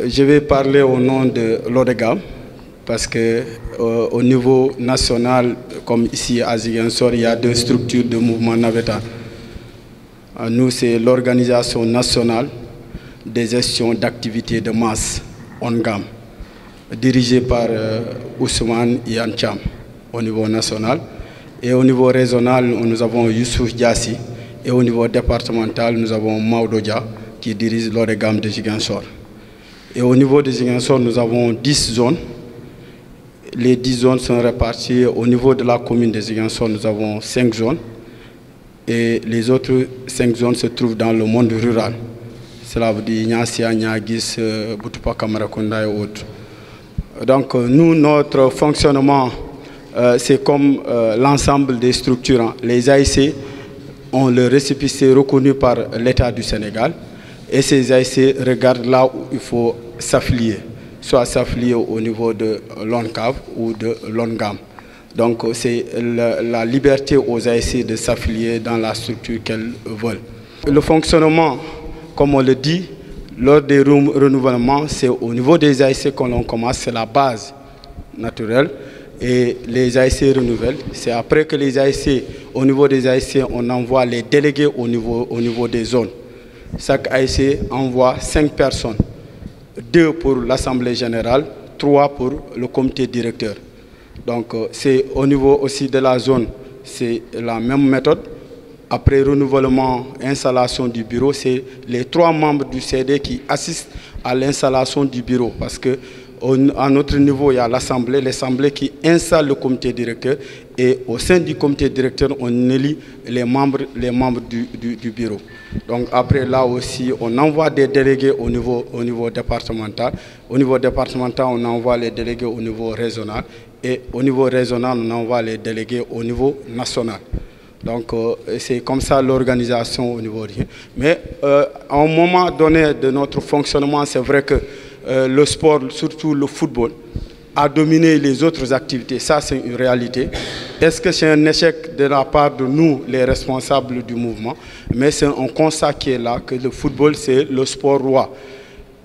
Je vais parler au nom de l'ODEGAM parce que au niveau national, comme ici à Ziguinchor, il y a deux structures de mouvement navétane. Nous, c'est l'Organisation nationale des gestions d'activités de masse, ONGAM, dirigée par Ousmane Yancham au niveau national. Et au niveau régional, nous avons Youssouf Diassi. Et au niveau départemental, nous avons Maodo Dia qui dirige l'ODEGAM de Ziguinchor. Et au niveau de Ziguinchor, nous avons 10 zones. Les 10 zones sont réparties. Au niveau de la commune de Ziguinchor, nous avons 5 zones. Et les autres 5 zones se trouvent dans le monde rural. Cela veut dire Niassia, Niagis, Boutoupa, Kamarakunda et autres. Donc nous, notre fonctionnement, c'est comme l'ensemble des structures. Hein. Les AIC ont le récépissé reconnu par l'État du Sénégal. Et ces AIC regardent là où il faut s'affilier, soit s'affilier au niveau de l'ONCAV ou de l'ONGAM. Donc c'est la liberté aux AIC de s'affilier dans la structure qu'elles veulent. Le fonctionnement, comme on le dit, lors des renouvellements, c'est au niveau des AIC qu'on commence, c'est la base naturelle. Et les AIC renouvellent. C'est après que les AIC, au niveau des AIC, on envoie les délégués au niveau des zones. Chaque AIC envoie 5 personnes, 2 pour l'Assemblée générale, 3 pour le comité directeur. Donc c'est au niveau aussi de la zone, c'est la même méthode. Après renouvellement, installation du bureau, c'est les 3 membres du CD qui assistent à l'installation du bureau. Parce que à notre niveau, il y a l'Assemblée qui installe le comité directeur. Et au sein du comité directeur, on élit les membres du bureau. Donc après, là aussi, on envoie des délégués au niveau départemental. Au niveau départemental, on envoie les délégués au niveau régional. Et au niveau régional, on envoie les délégués au niveau national. Donc c'est comme ça l'organisation au niveau rien. Mais à un moment donné de notre fonctionnement, c'est vrai que le sport, surtout le football, a dominé les autres activités. Ça, c'est une réalité. Est-ce que c'est un échec de la part de nous, les responsables du mouvement? Mais c'est un constat qui est là, que le football, c'est le sport roi.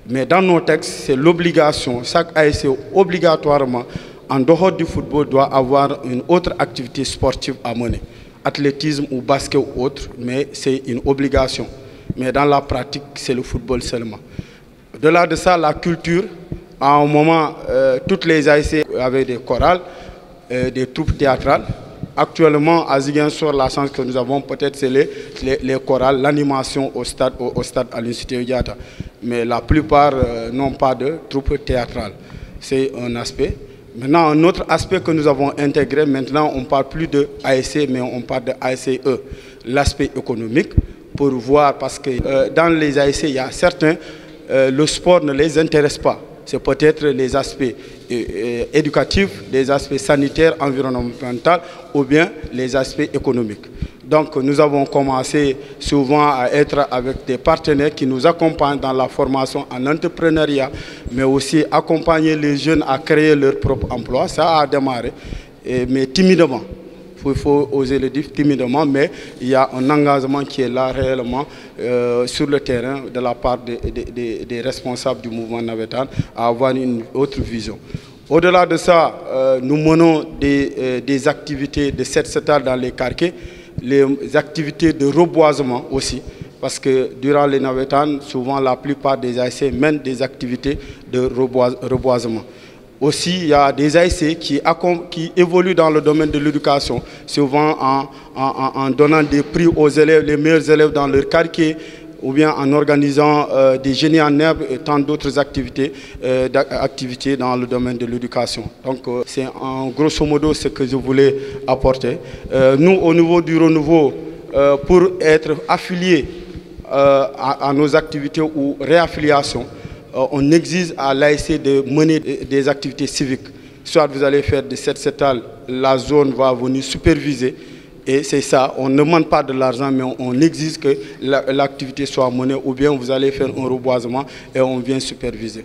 Mais dans nos textes, c'est l'obligation. Chaque ASC, obligatoirement, en dehors du football, doit avoir une autre activité sportive à mener. Athlétisme ou basket ou autre, mais c'est une obligation. Mais dans la pratique, c'est le football seulement. Au-delà de ça, la culture, à un moment, toutes les AIC avaient des chorales, des troupes théâtrales. Actuellement, à Ziguinchor, la chance que nous avons, peut-être, c'est les chorales, l'animation au stade Aline Sitoé Diatta. Mais la plupart n'ont pas de troupes théâtrales. C'est un aspect. Maintenant, un autre aspect que nous avons intégré, maintenant, on ne parle plus de ASC, mais on parle de ASCE, l'aspect économique, pour voir, parce que dans les ASC, il y a certains, le sport ne les intéresse pas. C'est peut-être les aspects éducatifs, les aspects sanitaires, environnementaux, ou bien les aspects économiques. Donc nous avons commencé souvent à être avec des partenaires qui nous accompagnent dans la formation en entrepreneuriat, mais aussi accompagner les jeunes à créer leur propre emploi. Ça a démarré, mais timidement. Il faut oser le dire timidement, mais il y a un engagement qui est là réellement sur le terrain de la part des responsables du mouvement navétane à avoir une autre vision. Au-delà de ça, nous menons des activités de set-setal dans les quartiers, les activités de reboisement aussi, parce que durant les navétanes, souvent la plupart des AIC mènent des activités de reboisement. Aussi, il y a des AIC qui évoluent dans le domaine de l'éducation, souvent en donnant des prix aux élèves, les meilleurs élèves dans leur quartier, ou bien en organisant des génies en herbe et tant d'autres activités dans le domaine de l'éducation. Donc c'est en grosso modo ce que je voulais apporter. Nous, au niveau du renouveau, pour être affiliés à nos activités ou réaffiliation, on exige à l'AIC de mener des activités civiques. Soit vous allez faire des set-setal, la zone va venir superviser. Et c'est ça, on ne demande pas de l'argent, mais on exige que l'activité soit menée, ou bien vous allez faire un reboisement et on vient superviser.